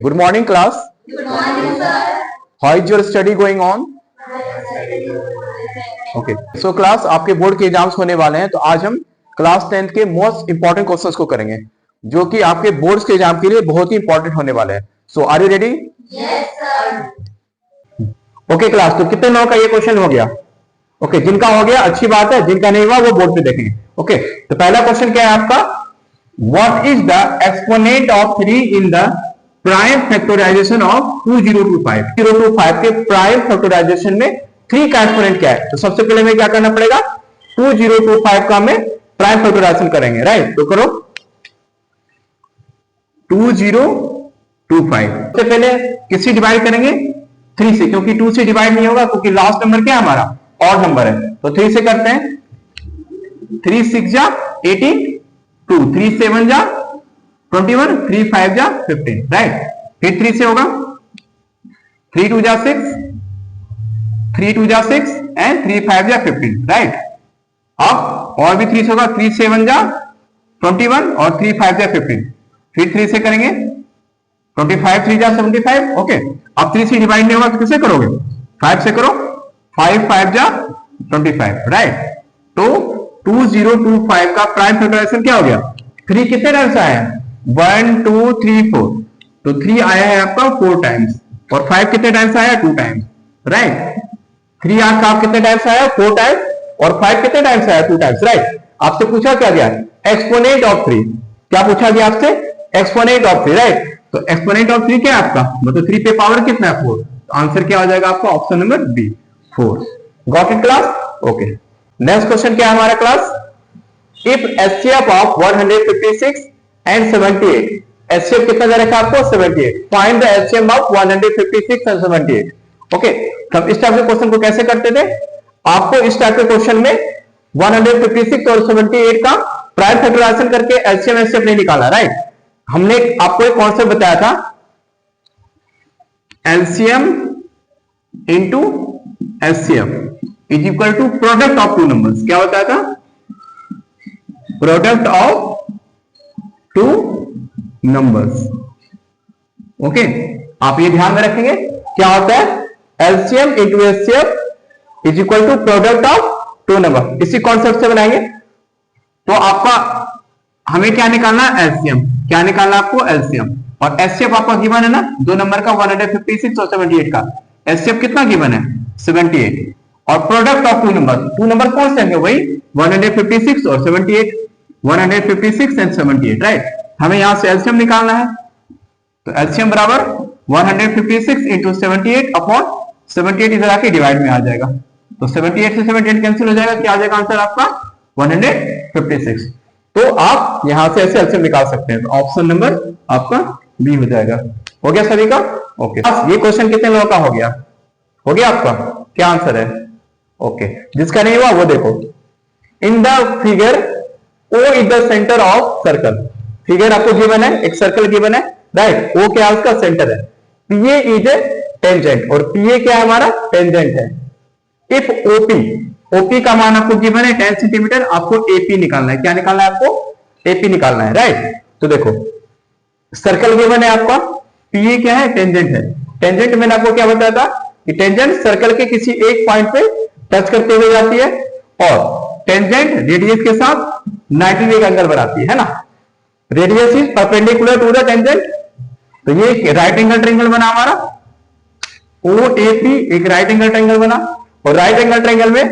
Good morning, class. Good morning, sir. How is your study going on? Okay. So class, आपके board के exams होने वाले हैं, तो आज हम क्लास 10th के मोस्ट इंपॉर्टेंट क्वेश्चंस को करेंगे, जो कि आपके बोर्ड्स के एग्जाम के लिए बहुत ही इंपॉर्टेंट होने वाले हैं. So are you ready? Yes, sir. Okay class, तो कितने लोगों का ये क्वेश्चन हो गया? ओके, जिनका हो गया अच्छी बात है, जिनका नहीं हुआ वो बोर्ड पे देखेंगे. ओके, तो पहला क्वेश्चन क्या है आपका? What is the exponent of 3 in the prime factorization of 2025? 2025 के प्राइम फैक्टराइजेशन में 3 का एक्सपोनेंट क्या है? तो सबसे पहले हमें क्या करना पड़ेगा? 2025 का हमें प्राइम फैक्टराइजेशन करेंगे, राइट? तो करो 2025. सबसे पहले किससे डिवाइड करेंगे? 3 से, क्योंकि 2 से डिवाइड नहीं होगा, क्योंकि लास्ट नंबर क्या है हमारा? ऑड नंबर है. तो 3 से करते हैं. 3 6 जा 18, 2 3 7 जा 21, 3 5 जा 15, राइट? फिर 3 से होगा 3 2 जा 6, 3 2 जा 6 एंड 3 5 जा 15, राइट? अब और भी 3 से होगा 3 7 जा 21 और 3 5 जा 15. फिर 3 से करेंगे 25 3 जा 75. ओके, अब 3 से डिवाइड नहीं होगा तो किससे करोगे? 5 से करो. 5 5 जा 25, राइट? तो 2025 का प्राइम फैक्टराइजेशन क्या हो गया? 3 कितने टाइम्स आया है? 1 2 3 4. तो 3 आया है आपका 4 टाइम्स, और 5 कितने टाइम्स आया? 2 टाइम्स, राइट? 3 आपका कितने टाइम्स आया? 4 टाइम्स, और 5 कितने टाइम्स आया? 2 टाइम्स, राइट? आपसे पूछा क्या गया? Exponent of 3. क्या पूछा गया आपसे? Exponent of 3, right? तो एक्सपोनेंट ऑफ 3 क्या है आपका? मतलब 3 पे पावर कितना है? 4. तो आंसर क्या हो जाएगा आपका? Option number B, 4. Got it class? Okay. Next question क्या है हमारा class? If HCF of 156 and 78, HCF कितना दे रखा है आपको? 78. Find the HCF of 156 and 78. Okay, तो इस टाइप के क्वेश्चन को कैसे करते थे? आपको इस टाइप के क्वेश्चन में 156 और 78 का प्राइम फैक्टराइजेशन करके एचसीएफ एचसीएफ नहीं निकाला, राइट? हमने आपको एक कॉन्सेप्ट बताया था, LCM into HCF is equal to product of 2 numbers. क्या होता था? Product of 2 numbers. ओके, आप ये ध्यान में रखेंगे. क्या होता है? LCM into HCF is equal to product of 2 number. इसी कॉन्सेप्ट से बनाएंगे. तो आपका हमें क्या निकालना है? एलसीएम. क्या निकालना आपको? एलसीएम. और एचसीएफ आपका गिवन है ना, 2 नंबर का 156 और 78 का. एचसीएफ कितना गिवन है? 78. और प्रोडक्ट ऑफ 2 नंबर. 2 नंबर कौन से हैं? वही 156 और 78. 156 एंड 78, राइट? हमें यहां से एलसीएम निकालना है. तो एलसीएम बराबर 156 इंटू 78 अपॉन 78 इधर आके डिवाइड में आ जाएगा. तो 78 से 78 कैंसिल हो जाएगा. क्या आ जाएगा आंसर आपका? 156. तो आप यहां से ऐसे एलसीएम निकाल सकते हैं. तो ऑप्शन नंबर आपका बी हो जाएगा. हो गया सभी का? ओके. ये क्वेश्चन कितने लोगों का हो गया? हो गया आपका? क्या आंसर है? ओके. जिसका नहीं हुआ वो देखो. In the figure O is the centre of circle. Figure आपको गिवन है, एक सर्कल गिवन है, राइट? O क्या है? उसका सेंटर है. PA इज ए टेंजेंट, और PA क्या है? हमारा टेंजेंट है. इफ OP का मान आपको गिवन है 10 सेंटीमीटर, आपको AP निकालना है. क्या निकालना है आपको? AP निकालना है, राइट? तो देखो सर्कल गिवन है आपका, PA क्या है? टेंजेंट है. टेंजेंट मैंने आपको क्या बताया था कि टेंजेंट सर्कल के किसी एक पॉइंट पे टच करते हुए जाती है, और टेंजेंट रेडियस के साथ 90 डिग्री का एंगल बनाती है ना? Radius is perpendicular to the tangent. तो ये राइट एंगल ट्रायंगल बना हमारा. OAP एक राइट एंगल ट्रायंगल बना, और राइट एंगल ट्रायंगल में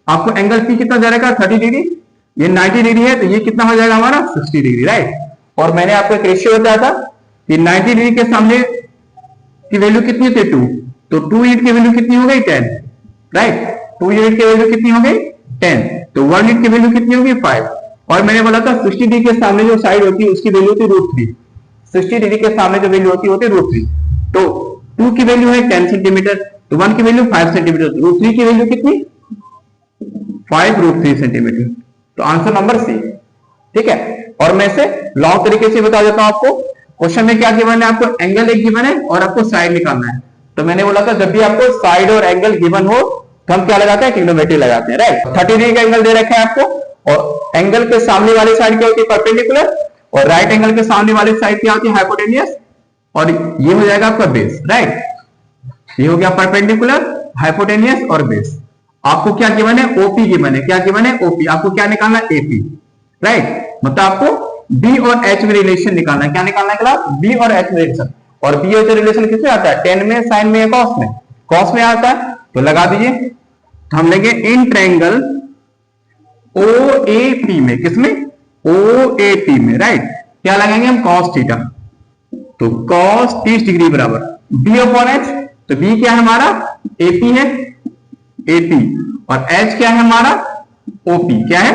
आपको एंगल P कितना जा रहेगा? 30 डिग्री. ये 90 डिग्री है, तो ये कितना हो जाएगा हमारा? 60 डिग्री, राइट? और मैंने आपको एक रेशियो बताया था कि 90 डिग्री के सामने की वैल्यू कितनी थी? 2. तो 2 यूनिट की वैल्यू कितनी हो गई? 10, राइट? 2 यूनिट की वैल्यू कितनी हो गई? 10. तो 1 यूनिट की वैल्यू कितनी होगी? 5. और मैंने बोला था 60 डिग्री के सामने जो साइड होती है उसकी वैल्यू होती है √3. 60 डिग्री के सामने जो वैल्यू होती है √3. तो 2 की वैल्यू है 10 सेंटीमीटर, तो 1 की वैल्यू 5 सेंटीमीटर, √3 की वैल्यू कितनी? 5 √3 सेंटीमीटर. तो आंसर नंबर सी, ठीक है? और मैं इसे लॉन्ग तरीके से बता देता हूं आपको. क्वेश्चन में क्या गिवन है? आपको एंगल एक गिवन है और आपको साइड निकालना है. तो मैंने बोला था जब भी आपको साइड और एंगल गिवन हो तो हम क्या लगाते हैं? ट्रिग्नोमेट्री लगाते हैं, राइट? 30 डिग्री का एंगल दे रखा है आपको, और एंगल के सामने वाली साइड क्या होती है? परपेंडिकुलर, और राइट एंगल के सामने वाली साइड क्या होती है? हाइपोटेनियस. और ये हो जाएगा आपका बेस, राइट। ये हो गया परपेंडिकुलर, हाइपोटेनियस और बेस। आपको क्या गिवन है? ओपी गिवन है। क्या गिवन है? ओपी। आपको क्या निकालना है? AP, right. मतलब आपको बी और एच में रिलेशन निकालना है। क्या निकालना है क्लास? बी और एच में रिलेशन। और बी एच रिलेशन किसमें आता है? टेन में, साइन में, कॉस में। कॉस में आता है तो लगा दीजिए। तो हम लेंगे इन ट्रायंगल ओएपी में। किसमें? ओएपी में, राइट। क्या लगाएंगे हम? Cos theta. तो कॉस 30 डिग्री बराबर बी अपॉन एच। तो बी क्या है हमारा? एपी है, एपी। और एच क्या है हमारा? ओपी। क्या है?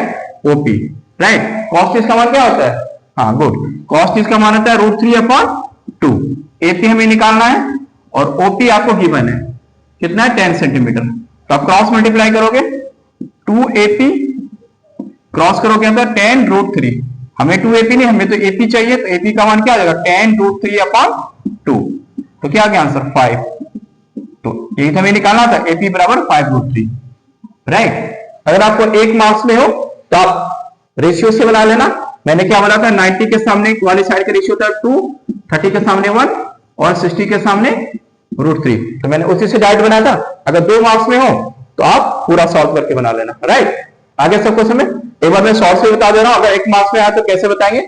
OP, right. कॉस 30 का मान क्या होता है? हाँ, गुड। कॉस 30 का मान होता है √3/2। एपी हमें निकालना है और ओपी आपको गिवन है। कितना है? 10 सेंटीमीटर। तो आप क्रॉस मल्टीप्लाई करोगे, 2AP क्रॉस करोगे अंदर 10√3। हमें 2AP नहीं, हमें तो AP चाहिए। तो AP का मान क्या आ जाएगा? 10√3/2। तो क्या आ गया आंसर? 5। तो यही हमें निकालना था, AP बराबर 5√3, राइट। अगर आपको 1 मार्क्स में हो तो आप रेशियो से बना लेना। मैंने क्या बोला था? 90 के सामने वाली साइड का रेशियो था 2, 30 के सामने 1 और 60 के सामने √3। तो मैंने उसी से डायरेक्ट बनाया था। अगर 2 मार्क्स में हो तो आप पूरा सॉल्व करके बना लेना, राइट। आगे सबको समझ। एक बार मैं शॉर्ट से बता दे रहा हूं, अगर 1 मार्क्स में आया तो कैसे बताएंगे।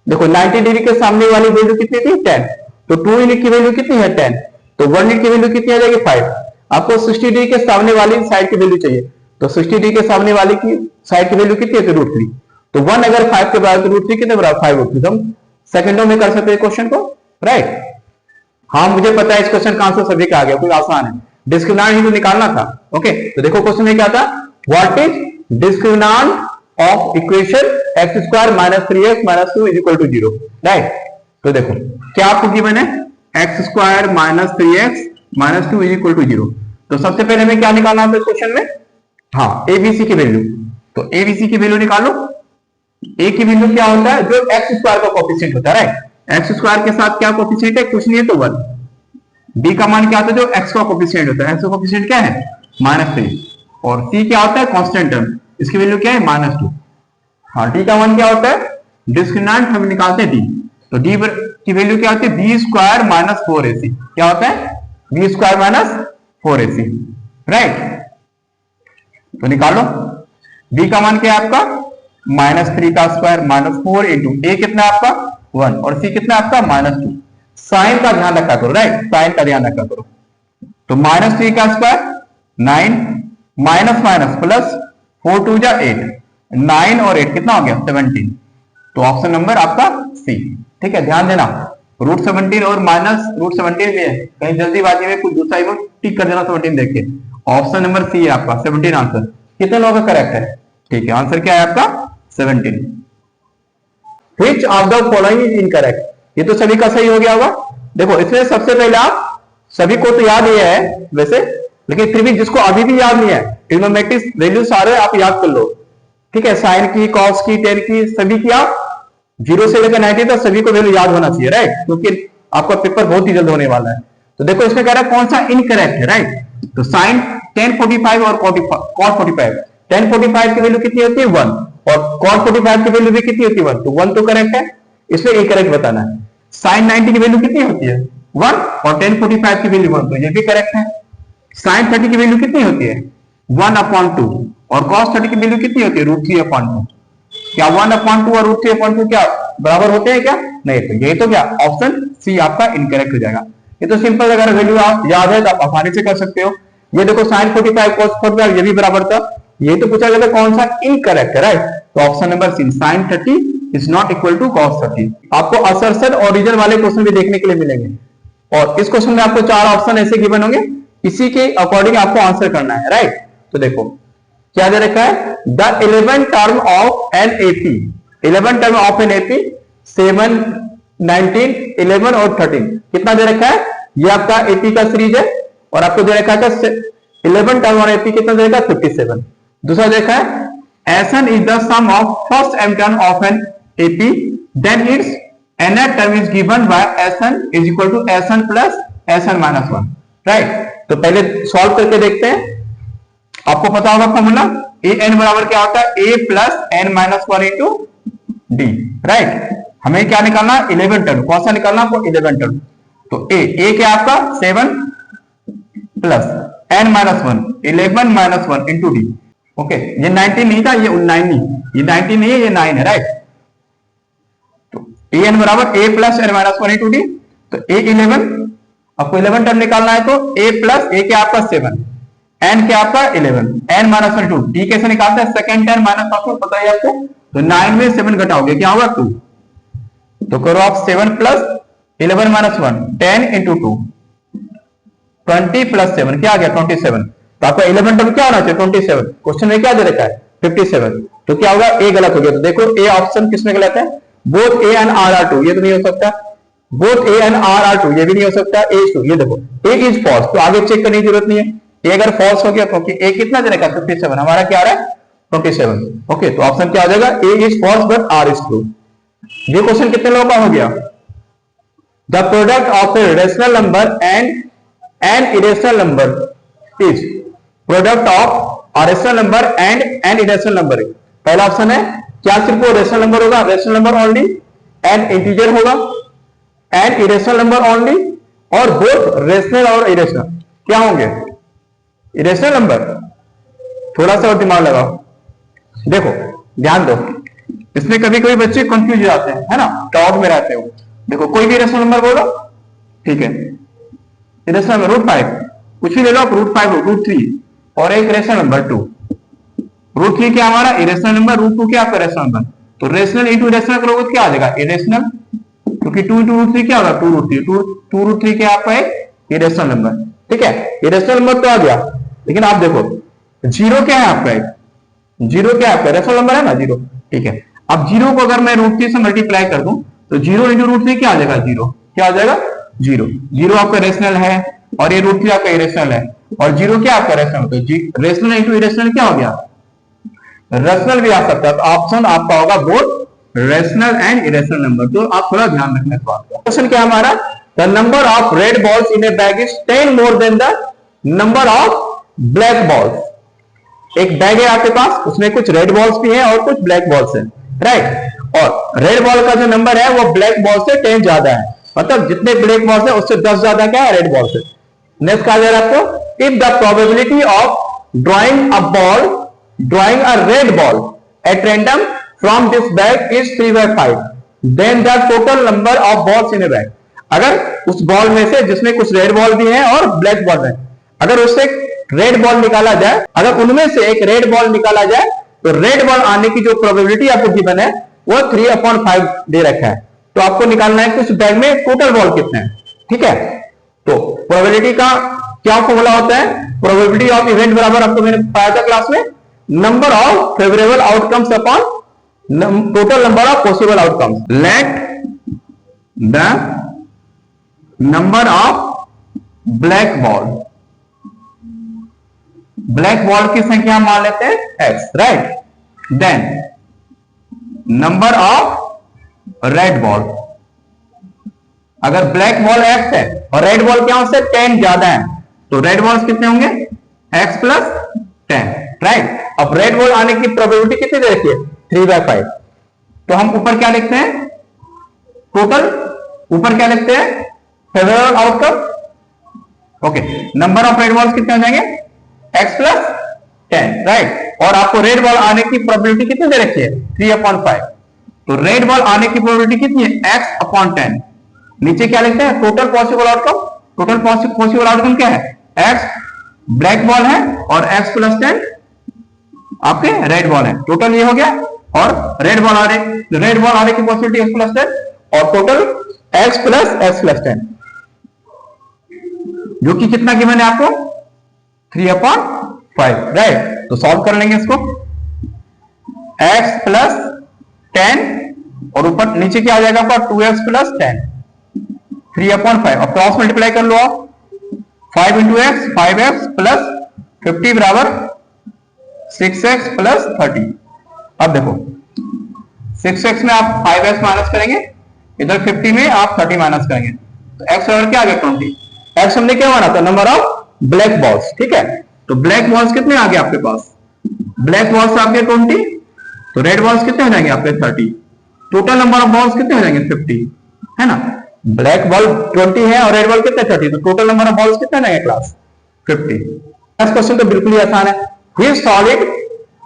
देखो 90 डिग्री के सामने वाली वैल्यू कितनी थी? 10। तो 2 यूनिट की वैल्यू कितनी है? 10। तो 1 यूनिट की वैल्यू कितनी आ जाएगी? 5। आपको 60 डिग्री के सामने वाली साइड की वैल्यू चाहिए। तो 60 डिग्री के सामने वाली की साइड की वैल्यू कितनी है? √3। तो 1 अगर 5 के बराबर तो √3 कितने बराबर? 5/3। हम सेकंडों में कर सकते हैं क्वेश्चन को, राइट। हाँ, मुझे पता है इस क्वेश्चन का आंसर सभी का आ गया, कोई आसान है। डिस्क्रिमिनांट ही तो निकालना था। ओके, तो देखो क्वेश्चन में क्या था? What is discriminant of equation x² - 3x - 2 = 0, right. तो देखो क्या आपको गिवन है? x² - 3x - 2 = 0। तो सबसे पहले हमें क्या निकालना है क्वेश्चन में? हाँ, एबीसी की वैल्यू। तो एबीसी की वैल्यू निकालो। ए की वैल्यू क्या होता है? जो x² का कोएफिशिएंट होता है, राइट। x² के साथ क्या कोएफिशिएंट है? कुछ नहीं है तो 1। b का मान क्या होता है? जो x का कोएफिशिएंट होता है। x का कोएफिशिएंट क्या है? -3। और c क्या होता है? Constant term. इसकी वैल्यू क्या है? -2। हाँ, d का मान क्या होता है? डिस्क्रिमिनेंट हम निकालते हैं d। तो d की वैल्यू क्या होती है? b² - 4ac। क्या होता है? b² - 4ac, right. तो निकालो। b का मान क्या है आपका? -3 का स्क्वायर -4 इंटू a कितना है आपका? 1 और c कितना है आपका? -2। साइन का ध्यान रखा करो, राइट। साइन का ध्यान रखा करो। तो -3 का स्क्वायर 9 माइनस माइनस प्लस 4 2 जा 8, 9 और 8 कितना हो गया? 17। तो ऑप्शन नंबर आपका सी, ठीक है। ध्यान देना, √17 और -√17 भी है, कहीं जल्दीबाजी में कुछ दूसरा ही टिक कर देना 17 देख के। ऑप्शन नंबर सी है आपका 17 आंसर। कितने लोगों का करेक्ट है? ठीक है, आंसर क्या है आपका? 17। Which of the following is incorrect? ये तो सभी का सही हो गया होगा। देखो इसमें सबसे पहले आप सभी को तो याद ही है वैसे, लेकिन फिर भी जिसको अभी भी याद नहीं है, ट्रिग्नोमेट्रिक वैल्यू सारे आप याद कर लो, ठीक है। साइन की, कॉस की, टेन की, सभी की आप 0 से लेकर 90 तक सभी को वैल्यू याद होना चाहिए, राइट, क्योंकि आपका पेपर बहुत ही जल्द होने वाला है। तो देखो इसमें कह रहा है कौन सा इनकरेक्ट है, राइट। तो साइन tan 45 और cos 45, tan 45 की वैल्यू कितनी होती है? 1 और cos 45 की वैल्यू भी कितनी होती है? 1। तो 1 तो करेक्ट है, इसमें इनकरेक्ट बताना है। साइन 90 की वैल्यू कितनी होती है? 1 और tan 45 की वैल्यू 1, तो ये भी करेक्ट है। साइन 30 की वैल्यू कितनी होती है? 1/2 और cos 30 की वैल्यू कितनी होती है? √3/2। क्या 1/2 और √3/2 क्या बराबर होते हैं क्या? नहीं, तो ये तो क्या ऑप्शन सी आपका इनकरेक्ट हो जाएगा। ये तो सिंपल, अगर वैल्यू आप याद है तो आप आसानी से कर सकते हो। ये देखो साइन 45 cos 45 ये भी बराबर था। ये तो पूछा गया था कौन सा इनकरेक्ट है, राइट। तो option number C, sine 30 is not equal to cos 30। आपको असर्शन और रीजन वाले क्वेश्चन भी देखने के लिए मिलेंगे, और इस क्वेश्चन में आपको 4 ऑप्शन ऐसे गिवन होंगे, इसी के अकॉर्डिंग आपको आंसर करना है, राइट। तो देखो क्या दे रखा है? The 11 term of an AP, 11 term of an AP 7, 19, 11 और 13 कितना दे रखा है? ये आपका एपी का सीरीज है, और आपको दे रखा है 11 टर्म और एपी कितना दे रखा है? 57। दूसरा देखा है Sn is the sum of first m term of an AP, then its nth term is given by Sn is equal to Sn plus Sn minus 1, right. तो पहले सॉल्व करके देखते हैं। आपको पता होगा फॉर्मूला, an बराबर क्या होता है? a plus n minus 1 into D, right. हमें क्या निकालना? 11 टर्म। कौन सा निकालना आपको? 11 टर्म। तो ए क्या आपका 7 plus n minus 1 11 minus 1 into D. Okay, ये 19 नहीं था, ये 9 नहीं, ये 19 नहीं है, ये 9 है, राइट। तो ए एन बराबर A plus N minus 1 into D. तो ए 11, आपको 11 टर्म निकालना है, तो a प्लस ए क्या आपका 7, n क्या आपका 11, n माइनस 1 2, d कैसे निकालते हैं, सेकंड टर्म माइनस आपको पता है आपको। तो 9 में 7 घटाओगे क्या होगा 2। तो करो आप 7 प्लस 11 माइनस 1 10 इंटू 2 20 प्लस 7 क्या आ गया 27। तो आपका 11 टर्म क्या होना चाहिए 27, क्वेश्चन में क्या दे रखा है 57। तो क्या होगा ए गलत हो गया। तो देखो ए ऑप्शन किसमें गलत है, both A and R are true, ये तो नहीं हो सकता, both A and R are true, ये भी नहीं हो सकता, ए इज टू, ये देखो ए इज फॉल्स। तो आगे चेक करने की जरूरत नहीं है, ए अगर फॉल्स हो गया क्योंकि ए कितना दे रखा है 57, हमारा क्या आ रहा है 27। ओके, तो ऑप्शन क्या हो जाएगा A is false but R is true. ये क्वेश्चन कितने लोगों का हो गया। The product of a rational number and an irrational number is product of a rational number and an irrational number. पहला ऑप्शन है क्या सिर्फ वो रेशनल नंबर होगा, rational number only, an integer होगा, एन इरेशनल नंबर ओनली, और both rational और irrational क्या होंगे इरेशनल नंबर। थोड़ा सा और दिमाग लगाओ, देखो ध्यान दो, इसमें कभी कभी बच्चे कंफ्यूज हो जाते हैं, है ना, डाउट में रहते हो। देखो कोई भी रेशनल नंबर बोलो, ठीक है, रेशनल नंबर √5 कुछ भी ले लो आप, √5 √3 और एक रेशनल नंबर 2। √3 क्या हमारा इरेशनल नंबर, √2 क्या आपका रेशनल नंबर। तो रेशनल इंटू इरेशनल करोगे तो क्या आ जाएगा इरेशनल, क्योंकि 2 इंटू √3 क्या होगा 2√3, 2√3 क्या आपका एक इरेशनल नंबर, ठीक है। इरेशनल नंबर तो आ गया, लेकिन आप देखो जीरो क्या है आपका, एक जीरो क्या आपका रेशनल नंबर है ना, जीरो, ठीक है। अब जीरो को अगर मैं √3 से मल्टीप्लाई कर दूं तो 0 इंटू √3 क्या आ जाएगा जीरो, क्या आ जाएगा जीरो। जीरो आपका रेशनल है और ये √3 आपका इरेशनल है, और जीरो क्या आपका रेशनल, तो रेशनल इंटू इरेशनल क्या हो गया रेशनल भी आ सकता है। तो ऑप्शन आपका होगा both rational and irrational number. तो आप थोड़ा ध्यान रखना इस बात का। क्वेश्चन क्या हमारा, the number of red balls in a bag is 10 more than the number of black balls. एक बैग है आपके पास, उसमें कुछ रेड बॉल्स भी है और कुछ ब्लैक बॉल्स है, राइट। और रेड बॉल का जो नंबर है वो ब्लैक बॉल से 10 ज्यादा है, मतलब जितने ब्लैक बॉल्स है उससे 10 ज्यादा क्या है रेड बॉल से। नेक्स्ट कहा जा रहा है आपको, if the probability of drawing a ball drawing a red ball at random from this bag is 3/5, then the total number of balls in a bag. अगर उस बॉल में से जिसमें कुछ रेड बॉल भी है और ब्लैक बॉल है, अगर उससे रेड बॉल निकाला जाए, अगर उनमें से एक रेड बॉल निकाला जाए तो रेड बॉल आने की जो प्रोबेबिलिटी आपको गिवन है वो 3/5 दे रखा है। तो आपको निकालना है कि उस बैग में टोटल बॉल कितने हैं, ठीक है। तो प्रोबेबिलिटी का क्या फॉर्मूला होता है, प्रोबेबिलिटी ऑफ इवेंट बराबर आपको मैंने बताया था क्लास में, number of favourable outcomes upon total number of possible outcomes. Let the number of black ball, black ball की संख्या मान लेते हैं x, right. Then number of red ball, अगर ब्लैक बॉल x है और रेड बॉल क्या उससे 10 ज्यादा है, तो रेड बॉल्स कितने होंगे x प्लस 10, राइट। अब रेड बॉल आने की प्रोबेबिलिटी कितनी दे रखी है 3/5। तो हम ऊपर क्या लिखते हैं टोटल, ऊपर क्या लिखते हैं favourable outcome. Okay, number of red balls कितने हो जाएंगे x प्लस 10, राइट। और आपको रेड बॉल आने की प्रोबेबिलिटी कितनी दे रखी है 3/5। तो रेड बॉल आने की प्रोबेबिलिटी कितनी है x/10। नीचे क्या लिखते हैं total possible outcome, total possible outcome क्या है x ब्लैक बॉल है और x प्लस 10 आपके रेड बॉल है, टोटल ये हो गया। और रेड बॉल आने की पॉसिबिलिटी x प्लस 10 और टोटल x प्लस 10, जो कि कितना गिवन है आपको 3/5, राइट। तो सॉल्व कर लेंगे इसको, x प्लस 10 और ऊपर नीचे क्या आ जाएगा आपका 2x प्लस 10, 3/5। और क्रॉस मल्टीप्लाई कर लो आप, 5 इंटू एक्स 5x प्लस 50 बराबर 6x प्लस 30। अब देखो 6x में आप 5x माइनस करेंगे, इधर 50 में आप 30 माइनस करेंगे, तो x बराबर क्या आ गया 20। x हमने क्या माना था नंबर ऑफ ब्लैक बॉल्स, ठीक है। तो ब्लैक बॉल्स कितने आ गए आपके पास, ब्लैक बॉल्स आपके 20, तो रेड बॉल्स कितने हो जाएंगे आपके 30, टोटल नंबर ऑफ बॉल्स कितने हो जाएंगे 50, है ना। ब्लैक बल्ब 20 है और रेड बल्ब कितने 30, तो टोटल नंबर ऑफ बॉल्स कितने रहेंगे क्लास 50। नेक्स्ट क्वेश्चन तो बिल्कुल ही आसान है। Which solid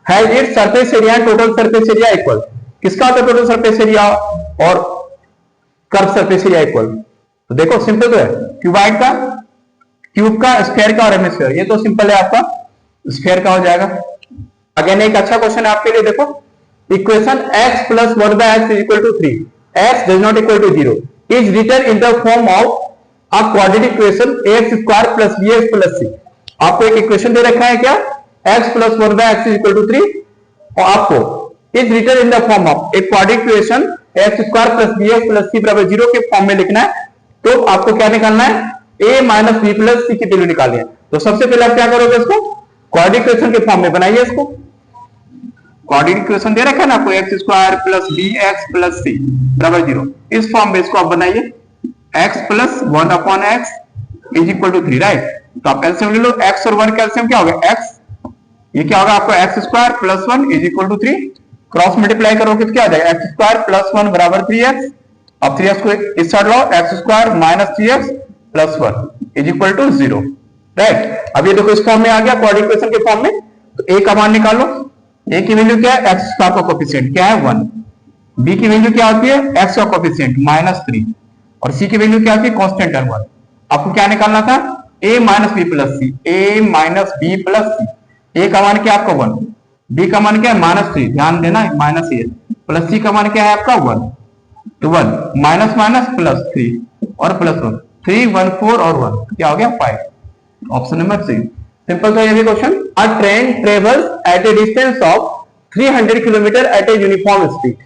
has its surface area and total surface area equal. किसका होता है टोटल सरफेस एरिया और कर्व सरफेस एरिया इक्वल। तो देखो सिंपल तो है, क्यूबाइड का, क्यूब का, स्क्वायर का और हेमिस्फीयर, ये तो सिंपल है, आपका स्क्वायर का हो जाएगा। अगेन एक अच्छा क्वेश्चन है आपके लिए, देखो equation x plus 1/x is equal to 3, x does not equal to 0 is written in the form of a quadratic equation ax square plus bx plus c। आपको एक इक्वेशन दे रखा है क्या, x plus 1/x is equal to 3 और आपको is written in the form of a quadratic equation x square plus bx plus c बराबर 0 के form में लिखना है। तो आपको क्या निकालना है, a minus b plus c की वैल्यू निकालनी है। तो सबसे पहले आप क्या करोगे, इसको क्वाड्रेटिक इक्वेशन के फॉर्म में बनाइए। इसको क्वाड्रेटिक इक्वेशन दे रखा है ना आपको, x square plus B X plus C बराबर 0, इस फॉर्म में इसको आप बनाइए। x plus 1 upon X is equal to 3, right. तो आप एलसीएम ले लो, x और 1 का एलसीएम क्या होगा x, ये क्या होगा आपको x square plus 1 is equal to 3, cross multiply करोगे तो क्या आ जाएगा, एक्स स्क्वायर प्लस 1 बराबर 3x। अब 3x को इस साइड लाओ, x square minus 3x plus 1 is equal to 0, right. अब ये देखो इस फॉर्म में आ गया क्वाड्रेटिक इक्वेशन के फॉर्म में। तो a का मान निकालो, a की वैल्यू क्या है, एक्स स्क्वायर का कोफिशिएंट क्या है 1, b की वैल्यू क्या होती है x का कोफिशिएंट -3 और c की वैल्यू क्या होती है कांस्टेंट टर्म 1। आपको क्या निकालना था, a minus B plus C, a minus B plus C. a का मान क्या है आपका 1, b का मान क्या है -3, ध्यान देना माइनस ये, प्लस c का मान क्या है आपका 1, तो 1 माइनस माइनस प्लस 3 और प्लस 1, 3 1 4 और 1 क्या हो गया 5, ऑप्शन नंबर सी। सिंपल था ये भी question. A train travels at a distance of 300 kilometre at a uniform speed.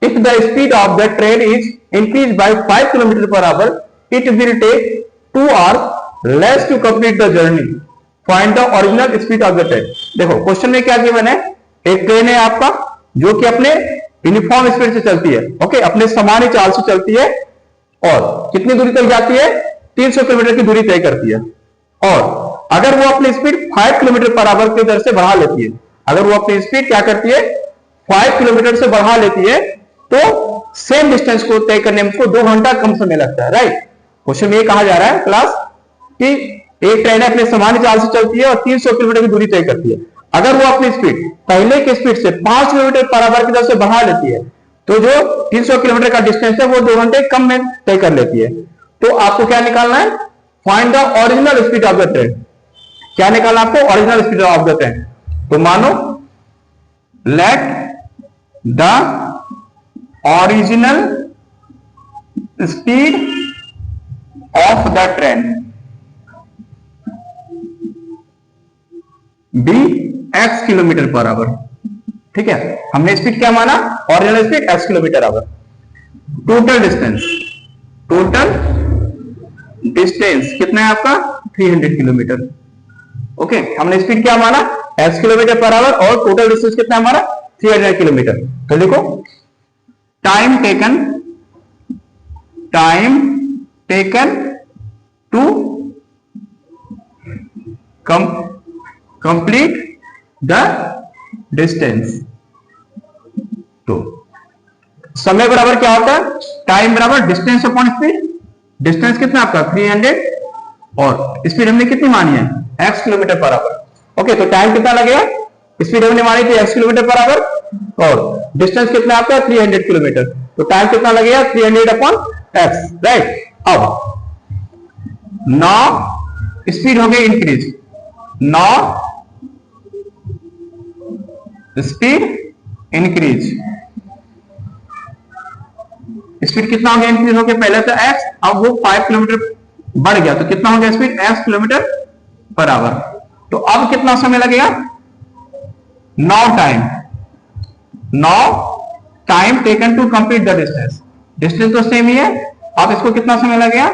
If the speed of the train is increase by 5 kilometre per hour, it will take 2 hours less to complete the journey. Find the original speed of the train. देखो question में क्या किया मैंने, एक train है आपका जो कि अपने यूनिफॉर्म स्पीड से चलती है, ओके, अपने सामान्य चाल से चलती है और कितनी दूरी तक जाती है, 300 किलोमीटर की दूरी तय करती है। और अगर वो अपनी स्पीड 5 किलोमीटर पर आवर की दर से बढ़ा लेती है, अगर वो अपनी स्पीड क्या करती है 5 किलोमीटर से बढ़ा लेती है, तो सेम डिस्टेंस को तय करने में उसको 2 घंटा कम समय लगता है, राइट। क्वेश्चन में ये कहा जा रहा है क्लास कि एक ट्रेन अपने सामान्य चाल से चलती है और 300 किलोमीटर की दूरी तय करती है। अगर वो अपनी स्पीड पहले की स्पीड से 5 किलोमीटर पर आवर की दर से बढ़ा लेती है, तो जो 300 किलोमीटर का डिस्टेंस है वो 2 घंटे कम में तय कर लेती है। तो आपको क्या निकालना है, find the original speed of the train. क्या निकालना आपको, original speed of the train. तो मानो let the original speed of the train be x kilometre per hour. ठीक है, हमने स्पीड क्या माना, original speed x kilometre hour. Total distance कितना है आपका 300 किलोमीटर। ओके, हमने स्पीड क्या माना x किलोमीटर पर आवर और टोटल डिस्टेंस कितना है हमारा 300 किलोमीटर। तो देखो time taken to complete the distance. तो समय बराबर क्या होता है, टाइम बराबर डिस्टेंस अपॉन स्पीड। डिस्टेंस कितना आपका 300 और स्पीड हमने कितनी मानी है x kilometre per our. Okay, तो टाइम कितना लगेगा, स्पीड हमने मानी थी x किलोमीटर पर आवर और डिस्टेंस कितना आपका 300 किलोमीटर, तो टाइम कितना लगेगा 300 अपॉन x, राइट। अब नाउ स्पीड हो गई increase, now speed increase. Speed कितना हो गया इंक्रीज हो गया, पहले तो x, अब वो 5 किलोमीटर बढ़ गया, तो कितना हो गया speed x kilometre per hour. तो अब कितना समय लगेगा, now time taken to complete the distance. Distance तो सेम ही है, अब इसको कितना समय लगेगा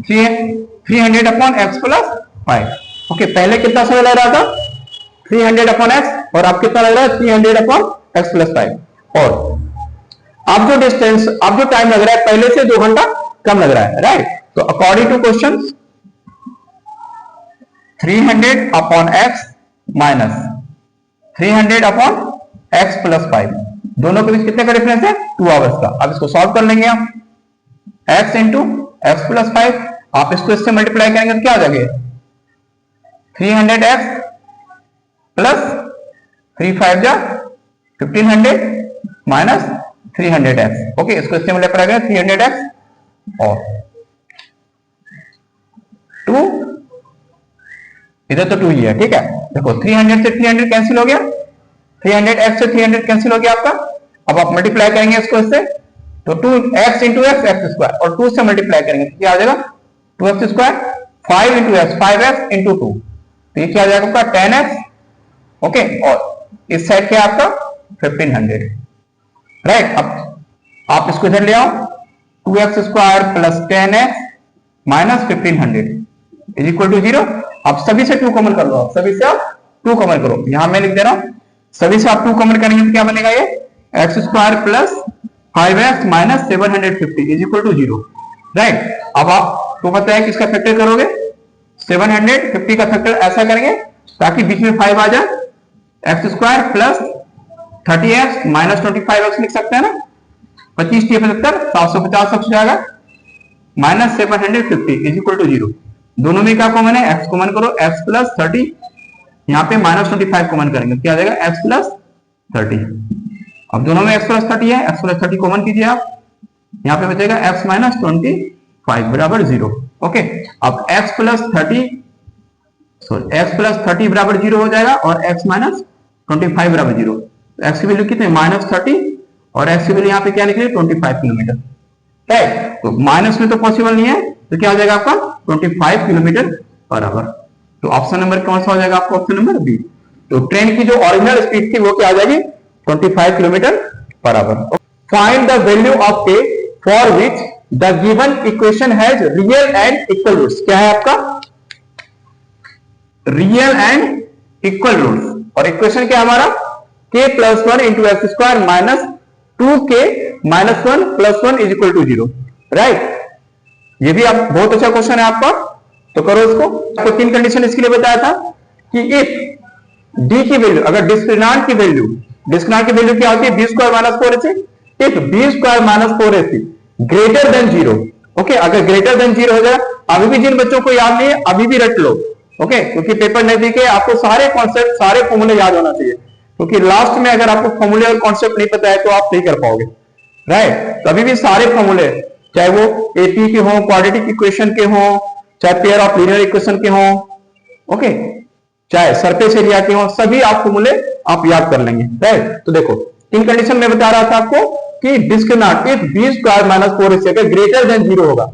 300 अपॉन एक्स प्लस 5। ओके, पहले कितना समय लग रहा था 300 अपॉन एक्स और अब कितना लग रहा है 300 अपॉन एक्स प्लस 5। और अब जो डिस्टेंस, अब जो टाइम लग रहा है पहले से 2 घंटा कम लग रहा है, राइट। तो according to question 300 upon x minus 300 upon x plus 5, दोनों के बीच कितने का डिफरेंस है 2 आवर्स का। अब इसको सॉल्व कर लेंगे हम। x इंटू एक्स प्लस 5, आप इसको इससे मल्टीप्लाई करेंगे तो क्या आ जाएगा 300x प्लस 3 5 जा 1500 माइनस 300x। ओके, इसको इससे मल्टीप्लाई करें 300x और 2, इधर तो 2 ही है, ठीक है। देखो 300 से 300 कैंसिल हो गया, 300x से 300 कैंसिल हो गया आपका। अब आप मल्टीप्लाई करेंगे इसको इससे तो 2x into x x square और 2 से मल्टीप्लाई करेंगे तो क्या आ जाएगा 2x square, 5 into x 5x into 2 तो ये क्या आ जाएगा आपका 10x। ओके, और इस साइड क्या आपका 1500, राइट। अब आप इसको इधर ले आओ, 2x square plus 10x minus 1500 is equal to 0। अब सभी से 2 कॉमन कर लो, आप सभी से आप 2 कॉमन करो, यहां मैं लिख दे रहा हूं, सभी से आप 2 कॉमन करेंगे तो क्या बनेगा ये x square plus 5x minus 750 is equal to 0, right. अब आप तो पता है कि इसका फैक्टर करोगे 750 का फैक्टर ऐसा करेंगे ताकि बीच में 5 आ जाए, x square plus 30x minus 25x लिख सकते हैं ना, 25 75 750 सब जाएगा माइनस 750 इज इक्वल टू 0। दोनों में क्या कॉमन है, x कॉमन करो, x प्लस 30, यहाँ पे माइनस 25 कॉमन करेंगे क्या आ जाएगा x प्लस 30। अब दोनों में x प्लस 30 है, x प्लस 30 कॉमन कीजिए आप, यहाँ पे बचेगा x माइनस 25 बराबर 0। ओके, अब x प्लस 30 बराबर 0 हो जाएगा और x माइनस 25 बराबर 0। x की वैल्यू कितने माइनस 30 और x की वैल्यू यहाँ पे क्या निकली 25 किलोमीटर, राइट। तो माइनस में तो पॉसिबल नहीं है तो क्या हो जाएगा आपका 25 किलोमीटर पर आवर। तो ऑप्शन नंबर कौन सा हो जाएगा आपका, ऑप्शन नंबर बी। तो ट्रेन की जो ओरिजिनल स्पीड थी वो क्या आ जाएगी 25 kilometre per hour. Find the value of k for which the given equation has real and equal roots. क्या है आपका रियल एंड इक्वल रूट्स, और इक्वेशन क्या है हमारा k plus 1 into x square minus 2k minus 1 plus 1 is equal to 0, right. ये भी आप बहुत अच्छा क्वेश्चन है आपका, तो करो इसको। आपको 3 कंडीशन इसके लिए बताया था कि इफ d की वैल्यू, अगर डिस्क्रिमिनांट की वैल्यू क्या होती है b square minus 4ac, if b square minus 4ac greater than 0। Okay, अगर ग्रेटर देन 0 हो जाए, अभी भी जिन बच्चों को याद नहीं है अभी भी रट लो, ओके, क्योंकि पेपर नजदीक है, आपको सारे कॉन्सेप्ट सारे फॉर्मूले याद होना चाहिए, क्योंकि लास्ट में अगर आपको फॉर्मूले और कॉन्सेप्ट नहीं पता है तो आप नहीं कर पाओगे, राइट। तो अभी भी सारे फॉर्मूले, चाहे वो एपी के हो, क्वाड्रेटिक इक्वेशन के हो, चाहे पेयर ऑफ लीनियर इक्वेशन के हो, ओके, चाहे सरफेस एरिया के हो, सभी आप फॉर्मूले आप याद कर लेंगे, राइट। तो देखो 3 कंडीशन में बता रहा था आपको कि discriminant if b square minus 4ac अगर ग्रेटर देन 0 होगा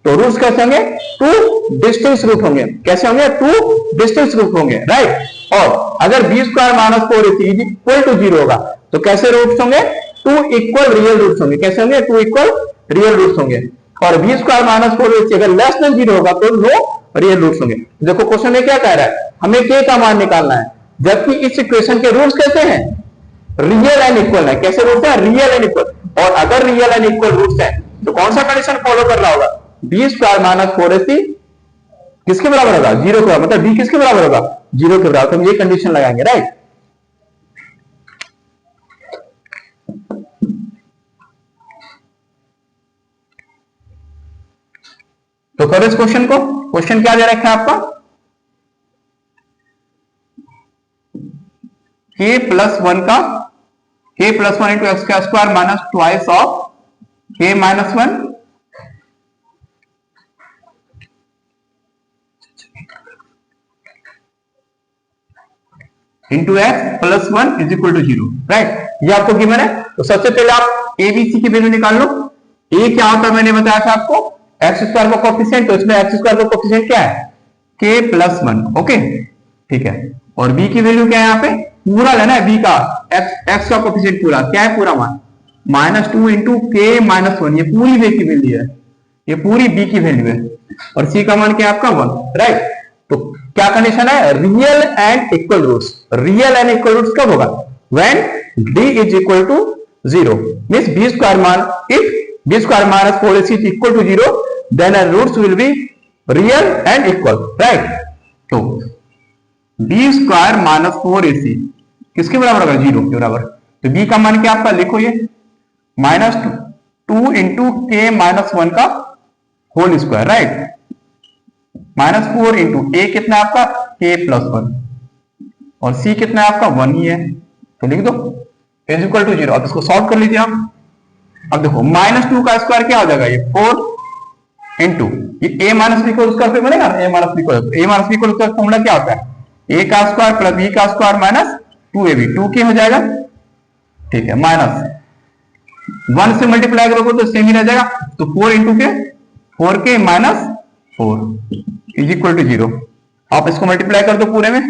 तो रूट्स कैसे होंगे 2 डिस्टिंक्ट रूट होंगे। कैसे होंगे 2 डिस्टिंक्ट रूट होंगे, राइट। और अगर b square minus 4ac is equal to 0 होगा तो कैसे रूट्स होंगे 2 इक्वल रियल रूट्स होंगे। कैसे होंगे 2 इक्वल रियल रूट्स होंगे। और b स्क्वायर माइनस 4ac अगर लेस देन 0 होगा तो नो रियल रूट्स होंगे। देखो क्वेश्चन में क्या कह रहा है, हमें k का मान निकालना है, जबकि इस इक्वेशन के रूट्स कैसे हैं रियल एंड इक्वल है। कैसे रूट्स है रियल एंड इक्वल, और अगर रियल एंड इक्वल रूट्स है तो कौन सा कंडीशन फॉलो कर रहा होगा b स्क्वायर माइनस 4ac किसके बराबर होगा 0 के बराबर, मतलब b किसके बराबर होगा 0 के बराबर। तो हम ये कंडीशन लगाएंगे, राइट। तो करो इस क्वेश्चन को, क्वेश्चन क्या दे रखा है आपका k प्लस 1 का k प्लस 1 इंटू एक्स का square minus twice of k minus 1 into x plus 1 is equal to 0, right. ये आपको गिवन है। तो सबसे पहले आप ए बी सी की वैल्यू निकाल लो। ए क्या होता है मैंने बताया था आपको एक्स स्क्वायर का कोएफिशिएंट, तो इसमें एक्स स्क्वायर का कोएफिशिएंट क्या है k प्लस 1, ओके, ठीक है। और b की वैल्यू क्या है यहाँ पे पूरा लेना है, b का x का कोएफिशिएंट पूरा क्या है पूरा मान -2 इंटू k माइनस 1, ये पूरी b की वैल्यू है, ये पूरी b की वैल्यू है। और c का मान क्या है आपका 1, राइट। तो क्या कंडीशन है real and equal roots. Real and equal roots कब होगा when d is equal to 0, means b square मान if b square minus 4ac is equal to 0 then our roots will be real and equal, right। तो b square minus 4ac किसके बराबर होगा 0 के बराबर। तो b का मान क्या आपका लिखो ये 2 इंटू के माइनस 1 का होल स्क्वायर, राइट। -4 इंटू ए कितना है आपका के प्लस 1 और सी कितना है आपका 1 ही है, तो लिख दो इज इक्वल टू 0। अब इसको सॉल्व कर लीजिए आप। अब देखो -2 का स्क्वायर क्या हो जाएगा, ये 4 इंटू ये a माइनस बी को स्क्वायर पे बनेगा, a माइनस बी को स्क्वायर फॉर्मूला क्या होता है, a का स्क्वायर प्लस b का स्क्वायर माइनस 2ab, 2k हो जाएगा, ठीक है। माइनस 1 से मल्टीप्लाई करोगे तो सेम ही रह जाएगा, तो 4 इंटू के 4k minus 4 is equal to 0। आप इसको मल्टीप्लाई कर दो पूरे में,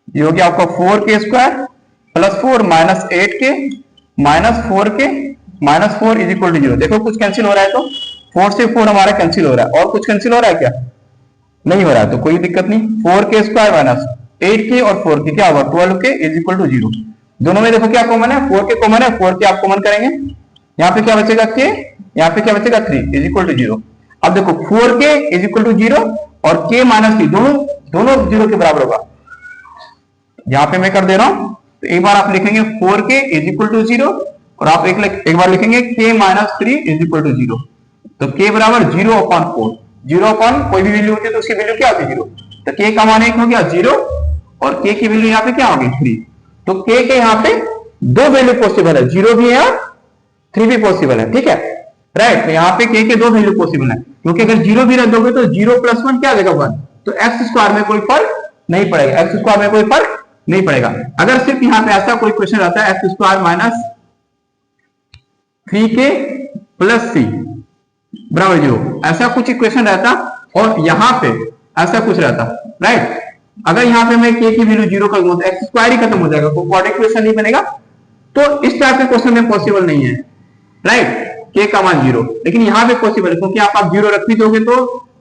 ये हो गया आपका 4k square plus 4 minus 8k minus 4k minus 4 is equal to 0। देखो कुछ कैंसिल हो रहा है, तो 4 से 4 हमारा कैंसिल हो रहा है, और कुछ कैंसिल हो रहा है क्या, नहीं हो रहा है, तो कोई दिक्कत नहीं। 4k स्क्वायर माइनस 8k और 4k क्या होगा 12k इज इक्वल टू 0। दोनों में देखो क्या कॉमन है, 4k कॉमन है, 4k आप कॉमन करेंगे, यहाँ पे क्या बचेगा k, यहाँ पे क्या बचेगा 3 इज इक्वल टू 0। अब देखो 4k इज इक्वल टू 0 और k माइनस 3 दोनों 0 के बराबर होगा। यहाँ पे मैं कर दे रहा हूं, तो एक बार आप लिखेंगे 4k इज इक्वल टू 0 और आप एक बार लिखेंगे k minus 3 is equal to 0। तो k बराबर 0/4, 0 अपॉन कोई भी वैल्यू होती है तो उसकी वैल्यू क्या होती है 0, तो k का मान 1 हो गया 0 और k की वैल्यू यहाँ पे क्या होगी 3। तो k के यहाँ पे दो वैल्यू पॉसिबल है, 0 भी है और 3 भी पॉसिबल है, ठीक है, राइट। तो यहाँ पे k के दो वैल्यू पॉसिबल है, क्योंकि अगर 0 भी रख दोगे तो 0 प्लस 1 क्या आ जाएगा 1, तो x स्क्वायर में कोई फर्क नहीं पड़ेगा, x स्क्वायर में कोई फर्क नहीं पड़ेगा। अगर सिर्फ यहाँ पे ऐसा कोई क्वेश्चन रहता है x square minus 3k plus c बराबर 0, ऐसा कुछ इक्वेशन रहता और यहाँ पे ऐसा कुछ रहता, राइट। अगर यहाँ पे मैं k की वैल्यू 0 कर दूं तो x स्क्वायर ही खत्म हो जाएगा, कोई क्वाड्रेटिक इक्वेशन नहीं बनेगा, तो इस टाइप के क्वेश्चन में पॉसिबल नहीं है, राइट, k का मान 0। लेकिन यहाँ पे पॉसिबल है, क्योंकि आप 0 रख भी दोगे तो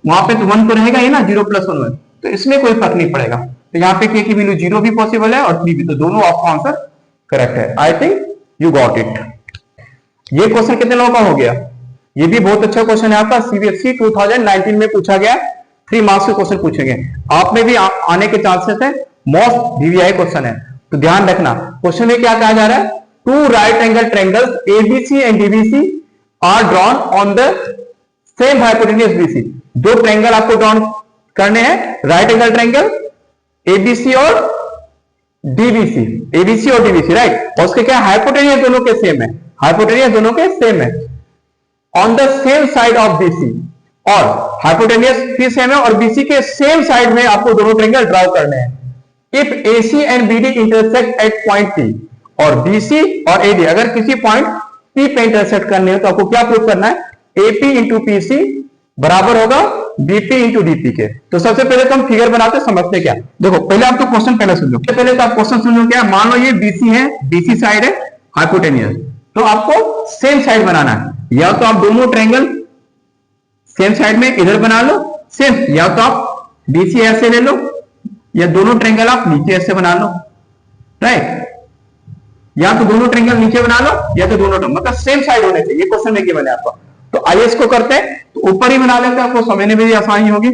वहां पे तो 1 तो रहेगा ही ना, 0 प्लस 1, तो इसमें कोई फर्क नहीं पड़ेगा। तो यहाँ पे k की वैल्यू 0 भी पॉसिबल है और 3 भी, तो दोनों आपका आंसर करेक्ट है। I think you got it. ये क्वेश्चन कितने लोगों का हो गया, ये भी बहुत अच्छा क्वेश्चन है आपका, सीबीएसई 2019 में पूछा गया, 3 मार्क्स के क्वेश्चन पूछे गए, आप में भी आने के चांसेस है, मोस्ट वीवीआई क्वेश्चन है, तो ध्यान रखना। क्वेश्चन में क्या कहा जा रहा है, 2 right angle triangles ABC and DBC are drawn on the same hypotenuse BC. दो ट्रायंगल आपको ड्रॉन करने हैं, राइट एंगल ट्रायंगल एबीसी और डीबीसी, एबीसी और डीबीसी, राइट, और उसके क्या हाइपोटेन्यूज दोनों के सेम है, हाइपोटेन्यूज दोनों के सेम है, on the same side of BC, और हाइपोटेन्यूज भी सेम है और बीसी के सेम साइड में आपको दोनों ट्रायंगल ड्रॉ करने हैं। If AC and BD intersect at point P, और बीसी और एडी अगर किसी पॉइंट पी पे इंटरसेक्ट करने हो तो आपको क्या प्रूव करना है, एपी इंटू पीसी बराबर होगा बीपी इंटू डीपी के। तो सबसे पहले तो हम फिगर बनाते समझते क्या, देखो पहले आप तो क्वेश्चन पहले सुन लो, पहले तो आप क्वेश्चन सुन लो क्या, मान लो ये बीसी है, बीसी साइड है हाइपोटेन्यूज, तो आपको सेम साइड बनाना है, या तो आप दोनों ट्रायंगल सेम साइड में इधर बना लो सेम, या तो आप बीसी ऐसे ले लो, या दोनों ट्रायंगल आप नीचे ऐसे बना लो, राइट, या तो दोनों ट्रायंगल नीचे बना लो या तो दोनों मतलब सेम साइड होने चाहिए, ये क्वेश्चन में गिवन है आपको। तो आइए इसको करते हैं, तो ऊपर ही बना लेते हैं, आपको समझने में भी आसानी होगी।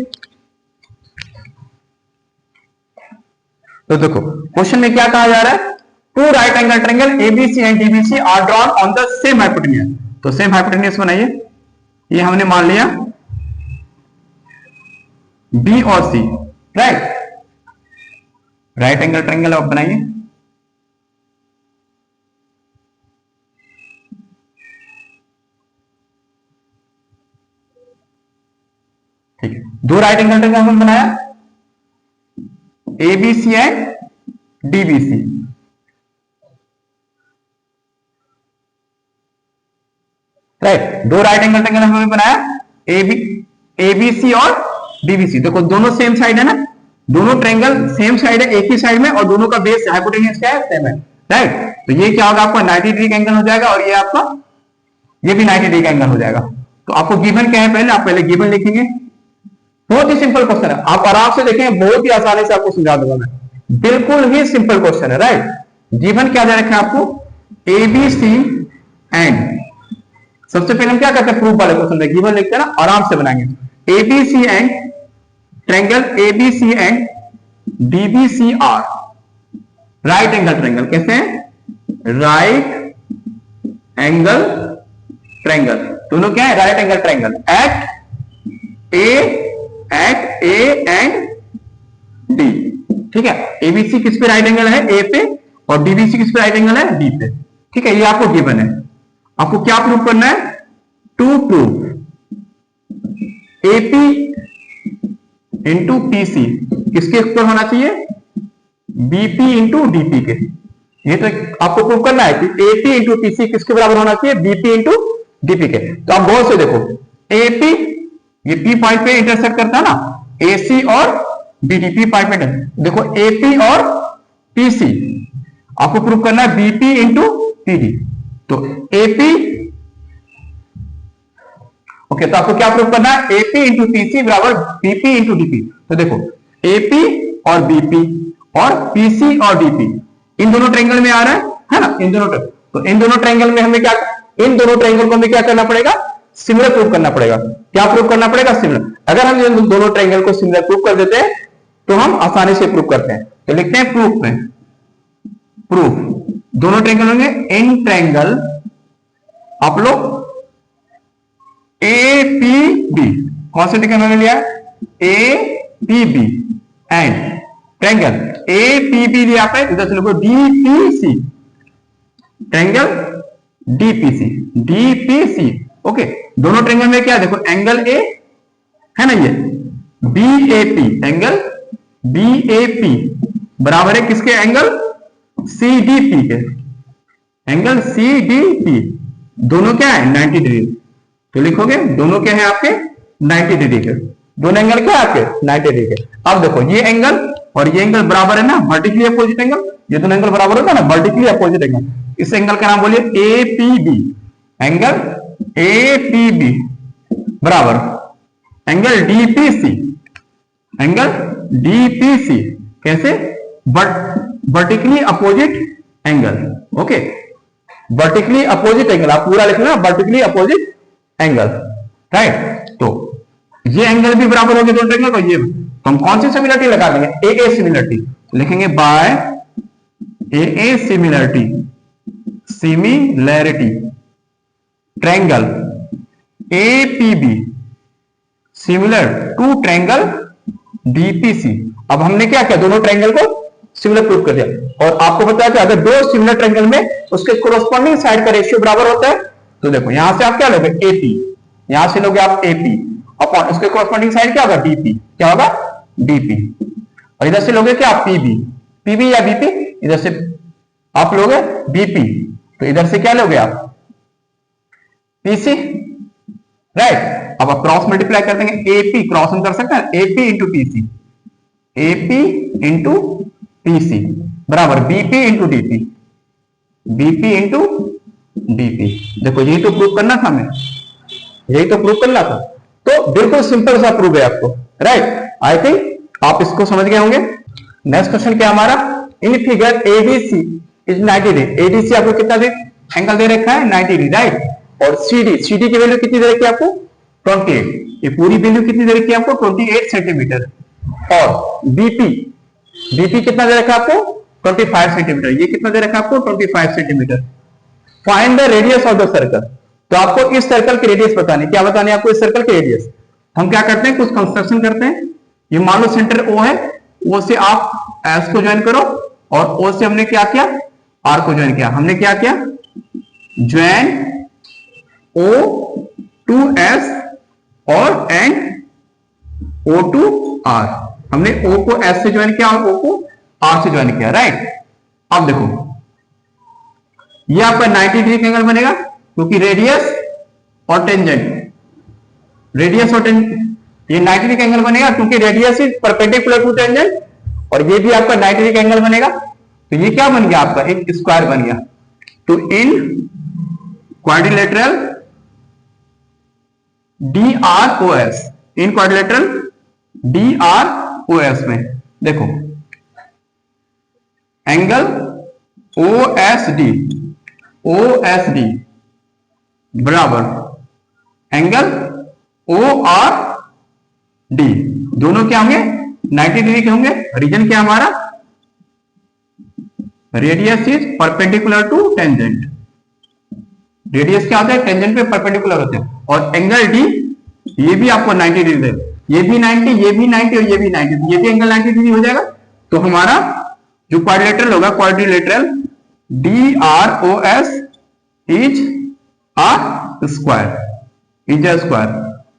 तो देखो क्वेश्चन में क्या कहा जा रहा है, 2 right angle triangle ABC and DBC are drawn on the same hypotenuse. तो सेम हाइपोटेन्यूज बनाइए, ये हमने मान लिया बी और C, right, right angle triangle आप बनाइए, ठीक है, 2 राइट एंगल ट्रायंगल हमने बनाया ABC and DBC, right, 2 right angle triangle हमने बनाया एबीसी और डीबीसी। देखो दोनों सेम साइड है ना, दोनों ट्रायंगल सेम साइड है, एक ही साइड में, और दोनों का बेस हाइपोटेन्यूज क्या है, सेम है, राइट। तो ये क्या होगा आपका 90 डिग्री का एंगल हो जाएगा, और ये आपका ये भी 90 डिग्री का एंगल हो जाएगा। तो आपको गिवन क्या है, पहले आप पहले गिवन लिखेंगे, बहुत ही सिंपल क्वेश्चन है, आप आराम से देखें, बहुत ही आसानी से आपको समझा दूंगा मैं, बिल्कुल ही सिंपल क्वेश्चन है, राइट। गिवन क्या दे रखा है आपको, एबीसी एंड, सबसे पहले हम क्या करते हैं, प्रूफ वाले क्वेश्चन में गिवन लिखते हैं ना, आराम से बनाएंगे, ABC and triangle ABC and DBC are right angle triangle, कैसे है, राइट एंगल ट्रायंगल, दोनों क्या है, right angle triangle at A and D. ठीक है, एबीसी किस पे राइट एंगल है, ए पे, और डीबीसी किस पे राइट एंगल है, डी पे। ठीक है, ये आपको गिवन है। आपको क्या प्रूव करना है, to prove AP into PC किसके इक्वल होना चाहिए, बीपी इंटू डीपी के। ये तो आपको प्रूव करना है कि एपी इंटू पीसी किसके बराबर होना चाहिए, बीपी इंटू डीपी के। तो आप गौर से देखो, एपी ये पी पॉइंट पे इंटरसेक्ट करता है ना, एसी और बीडीपी पॉइंट पे देखो, एपी और पीसी आपको प्रूव करना है बीपी इंटू पीडी। तो एपी ओके, तो आपको क्या प्रूव करना है, एपी इंटू पीसी बराबर बीपी इंटू डीपी। तो देखो एपी और बीपी और पीसी और डीपी इन दोनों ट्रायंगल में आ रहा है ना, इन दोनों। तो इन दोनों ट्रायंगल में हमें क्या, इन दोनों ट्रायंगल को हमें क्या करना पड़ेगा, सिमिलर प्रूव करना पड़ेगा। क्या प्रूव करना पड़ेगा, सिमिलर। अगर हम इन दोनों ट्रायंगल को सिमिलर प्रूव कर देते हैं तो हम आसानी से प्रूव करते हैं। तो लिखते हैं प्रूफ में, प्रूफ दोनों ट्रायंगल होंगे इन ट्रायंगल आप लोग ए पी बी, कौन से ट्रायंगल में लिया, A P B and triangle A P B लिया आपने, इधर से लिखो DPC, triangle DPC, DPC. Okay, दोनों ट्रायंगल में क्या देखो, एंगल ए है ना, ये बीएपी, एंगल बीएपी बराबर है किसके, एंगल सीडीपी के, एंगल सीडीपी दोनों क्या है 90 डिग्री। तो लिखोगे दोनों क्या है आपके 90 डिग्री के, दोनों एंगल क्या है आपके 90 डिग्री के। अब देखो ये एंगल और ये एंगल बराबर है ना, वर्टिकली अपोजिट एंगल, ये दोनों एंगल बराबर होता है ना, वर्टिकली अपोजिट एंगल। इस एंगल का नाम बोलिए एपीबी, एंगल एपीबी बराबर एंगल डीपीसी, एंगल डीपीसी कैसे, vertically opposite angle. Okay, vertically opposite angle आप पूरा लिखना, वर्टिकली अपोजिट एंगल, राइट। तो ये एंगल भी बराबर होगी दोनों ट्रायंगल को, ये तो हम कौन सी सिमिलरिटी लगा देंगे, ए सिमिलरिटी लिखेंगे, by A similarity, similarity triangle APB similar to triangle DPC. अब हमने क्या किया, दोनों ट्रायंगल को सिमिलर प्रूव कर दिया। और आपको पता है कि अगर दो सिमिलर ट्रायंगल में उसके कोरोस्पोंडिंग साइड का रेशियो बराबर होता है, तो देखो यहां से आप क्या लोगे, एपी, यहां से लोगे आप एपी अपॉन उसके कोरोस्पोंडिंग साइड क्या होगा, डीपी, क्या होगा डीपी। और इधर से लोगे क्या, पीबी, पीबी या बीपी, इधर से आप लोगे बीपी, तो इधर से क्या लोगे आप पीसी, राइट। अब आप क्रॉस मल्टीप्लाई कर देंगे, एपी क्रॉस हम कर सकते हैं, AP into PC, AP into PC बराबर BP into DP, BP into DP. देखो यही तो प्रूव करना था हमें, यही तो प्रूव करना था। तो बिल्कुल सिंपल सा प्रूव है आपको, राइट। आई थिंक आप इसको समझ गए होंगे। नेक्स्ट क्वेश्चन क्या हमारा, in figure ADC is 90 degree, ADC आपको कितना एंगल दे रखा है 90 डिग्री, राइट। और सीडी, सीडी की वैल्यू कितनी दे रखी है आपको 28, ये पूरी वैल्यू कितनी दे रखी है आपको 28 सेंटीमीटर। और बीपी, बीपी कितना दे रखा है आपको 25 सेंटीमीटर, ये कितना दे रखा है आपको 25 centimetre. Find the radius of the circle, तो आपको इस सर्कल की रेडियस बतानी, क्या बतानी है आपको इस सर्कल की रेडियस। हम क्या करते हैं, कुछ कंस्ट्रक्शन करते हैं। ये मान लो सेंटर ओ है, ओ से आप एस को ज्वाइन करो, और ओ से हमने क्या किया, आर को ज्वाइन किया। हमने क्या किया, ज्वाइन ओ टू एस और एंड ओ टू आर। हमने ओ को एस से ज्वाइन किया और ओ को आर से ज्वाइन किया, राइट। अब देखो ये आपका 90 डिग्री का एंगल बनेगा, क्योंकि रेडियस और टेंजेंट, रेडियस और टेंजेंट, ये 90 डिग्री का एंगल बनेगा क्योंकि radius is perpendicular to tangent, और ये भी आपका 90 डिग्री का एंगल बनेगा। तो ये क्या बन गया आपका, एक स्क्वायर बन गया। तो इन क्वाड्रिलेटरल DROS, इन क्वाड्रिलेटरल DROS में देखो एंगल OSD बराबर एंगल ORD, दोनों क्या होंगे 90 डिग्री के होंगे। रीजन क्या हमारा, radius is perpendicular to tangent, radius क्या होता है टेंजेंट पे परपेंडिकुलर होते हैं। और एंगल डी ये भी आपको 90 डिग्री देगा, ये भी 90, ये भी 90 और ये भी 90, तो ये भी एंगल 90 डिग्री हो जाएगा। तो हमारा जो क्वाड्रिलेटरल होगा, quadrilateral DROS is a square.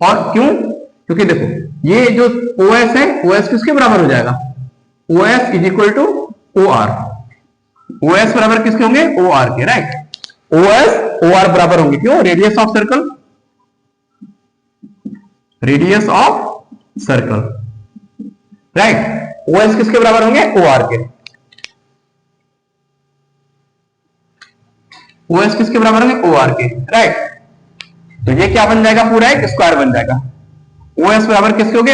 और क्यों? क्योंकि देखो ये जो OS है, OS किसके बराबर हो जाएगा? OS is equal to OR। OS बराबर किसके होंगे? OR के, राइट। OS OR बराबर होंगे, क्यों? Radius of circle, radius of circle, right. OS किसके बराबर होंगे? OR के। OS किसके बराबर होंगे? OR के, राइट। तो ये क्या बन जाएगा? पूरा एक स्क्वायर बन जाएगा। OS बराबर किसके होंगे?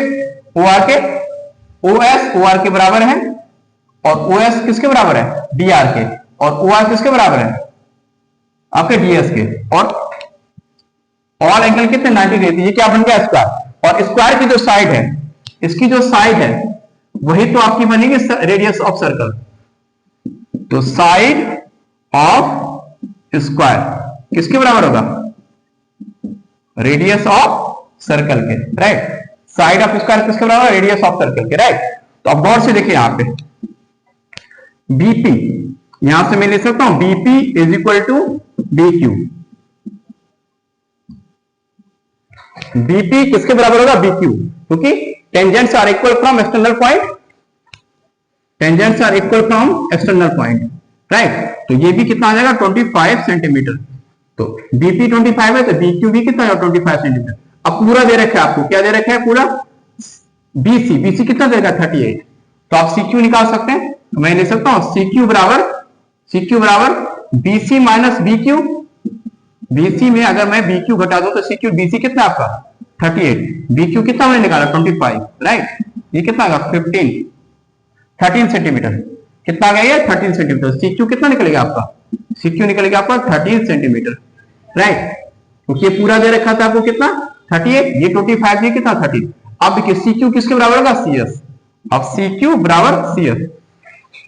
OR के। OS OR के बराबर है और OS किसके बराबर है? DR के। और OR किसके बराबर है? आपके DS के। और ऑल एंगल कितने? 90 डिग्री। ये क्या बन गया? स्क्वायर। और स्क्वायर की जो साइड है, इसकी जो साइड है वही तो आपकी बनेगी रेडियस ऑफ सर्कल। तो साइड ऑफ स्क्वायर किसके बराबर होगा? रेडियस ऑफ सर्कल के, राइट। साइड ऑफ स्क्वायर किसके बराबर? रेडियस ऑफ सर्कल के, राइट। तो अब गौर से देखिए यहां पे BP, यहां से मैं ले सकता हूं BP is equal to BQ। BP किसके बराबर होगा? BQ, क्योंकि tangents are equal from external point, tangents are equal from external point, right. तो ये भी कितना आ जाएगा? 25 सेंटीमीटर। तो BP 25 है तो BQ भी कितना है? 25 सेंटीमीटर। अब पूरा दे रखा है आपको, क्या दे रखा है? पूरा BC कितना देगा? 38। तो आप CQ निकाल सकते हैं। तो मैं ले सकता हूं CQ बराबर BC माइनस BQ। BC में अगर मैं BQ घटा दूं तो CQ, BC कितना आपका? 38, BQ कितना मैंने निकाला? 25, राइट। ये कितना आएगा? 13 सेंटीमीटर। कितना आ गया ये? 13 सेंटीमीटर। CQ कितना निकलेगा आपका? CQ निकलेगा आपका 13 सेंटीमीटर, राइट। क्योंकि ये पूरा दे रखा था आपको कितना? 38, ये 25, ये कितना? 30। अब देखिए CQ किसके बराबर होगा? CS। अब CQ बराबर CS,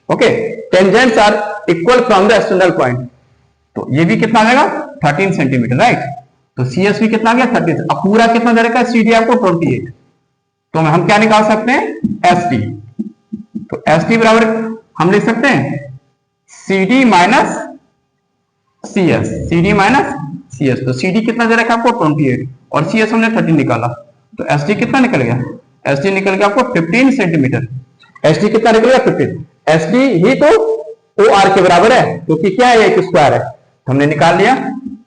okay. Tangents are equal from the external point. तो ये भी कितना आ जाएगा? 13 सेंटीमीटर, राइट। तो CS भी कितना आ गया? 30। अब पूरा कितना दे रखा है? CD आपको 28। तो हम क्या निकाल सकते हैं? SD। तो SD बराबर हम लिख सकते हैं CD minus CS, CD minus CS। तो CD कितना दे रखा है आपको? 28 और CS हमने 13 निकाला। तो SD कितना निकल गया? SD निकल गया आपको 15 सेंटीमीटर। SD कितना निकल गया? 15। SD ही तो OR के बराबर है, क्योंकि क्या है? एक स्क्वायर है। तो हमने निकाल लिया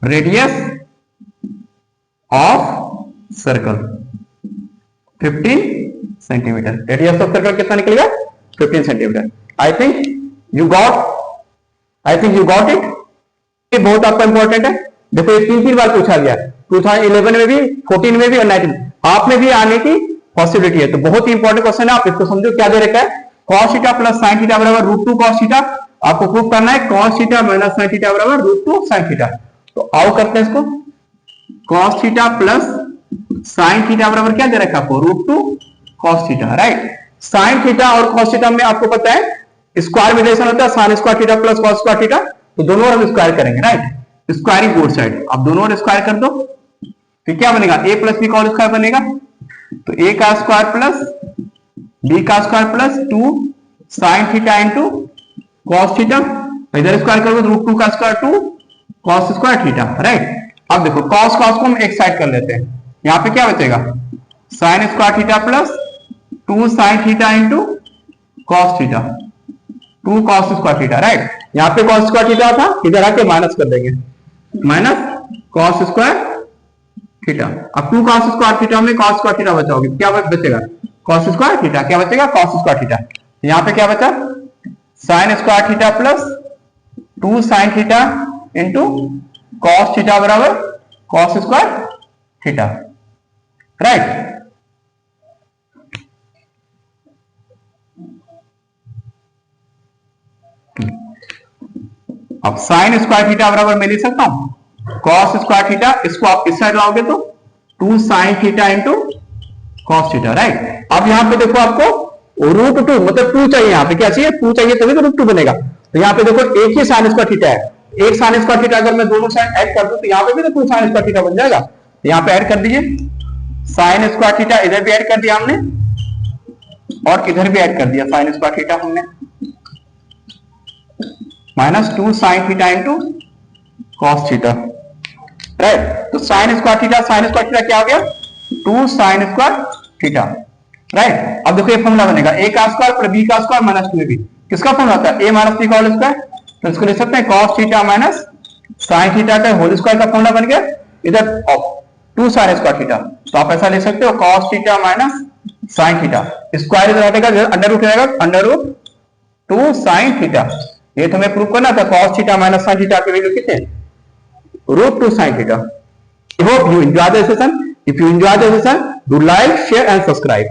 radius of circle 15 centimetre. Radius of circle कितना निकल गया? 15 centimetre. I think you got it. ये बहुत आपका इंपॉर्टेंट है। देखो ये 3 बार पूछा गया, 2011 में भी, 14 में भी और 19 आप में भी आने की पॉसिबिलिटी है। तो बहुत ही इंपॉर्टेंट क्वेश्चन है। आप इसको समझो क्या दे रखा है? cos theta plus sin theta बराबर √2 cos थीटा। आपको प्रूव करना है cos theta minus sin theta बराबर √2 sin थीटा। तो आओ करते हैं इसको। cos theta plus sin theta बराबर क्या दे रखा है आपको? √2 cos theta, right. sin theta और cos थीटा में आपको पता है स्क्वायर रिलेशन होता है, sin square theta plus cos square theta. तो दोनों ओर हम स्क्वायर करेंगे, राइट। Squaring both side. अब दोनों ओर स्क्वायर कर दो, फिर क्या बनेगा? a प्लस b का होल स्क्वायर बनेगा। तो a का स्क्वायर प्लस b का square plus 2 sin theta into cos theta. इधर स्क्वायर करोगे तो √2 का square 2 cos square theta, right. अब देखो cos को हम एक साइड कर लेते हैं। यहां पे क्या बचेगा? sin square theta plus 2 sin theta into cos theta, 2 cos square theta, right. यहां पे cos स्क्वायर थीटा था, इधर आके माइनस कर देंगे, माइनस cos स्क्वायर थीटा। अब 2 cos स्क्वायर थीटा में cos स्क्वायर थीटा बचाओगे, क्या बचेगा? cos square theta. क्या बचेगा? cos square theta. यहां पे क्या बचा? sin square theta plus 2 sin theta into cos theta बराबर cos स्क्वायर थीटा, राइट। अब sin स्क्वायर थीटा बराबर मैं लिख सकता हूं cos स्क्वायर थीटा। इसको आप इस साइड लाओगे तो 2 sin theta into cos theta, right. अब यहां पे देखो आपको √2 मतलब 2 चाहिए। यहां पे क्या चाहिए? 2 चाहिए, तभी तो √2 बनेगा। तो यहां पे देखो एक ही sin स्क्वायर थीटा है, एक sin स्क्वायर थीटा अगर मैं दोनों साइड ऐड कर दूं तो यहां पे भी तो 2 sin स्क्वायर थीटा बन जाएगा। यहां पे ऐड कर दीजिए साइन स्क्वायर थीटा, इधर भी ऐड कर दिया हमने और इधर भी ऐड कर दिया साइन स्क्वायर थीटा हमने, -2 sine theta into cos theta, right. तो साइन स्क्वायर थीटा क्या हो गया 2 साइन स्क्वायर थीटा, राइट। अब देखो ये फॉर्मूला बनेगा a का स्क्वायर प्लस b का स्क्वायर माइनस 2ab, किसका फॉर्मूला होता है a माइनस b का होल स्क्वायर, तो इसको लिख सकते हैं cos theta minus sine theta का होल स्क्वायर का फॉर्मूला बन गया, इधर 2 साइन स्क्वायर थीटा, तो आप ऐसा लिख सकते हो cos theta minus sine theta, square इधर हटेगा, अंडर रूट रहेगा, अंडर रूट 2 साइन थीटा। ये तो हमें प्रूव करना था, cos theta minus sine theta की वैल्यू कितने, √2 sin theta. I hope you enjoy the session. If you enjoy the session, do like, share and subscribe.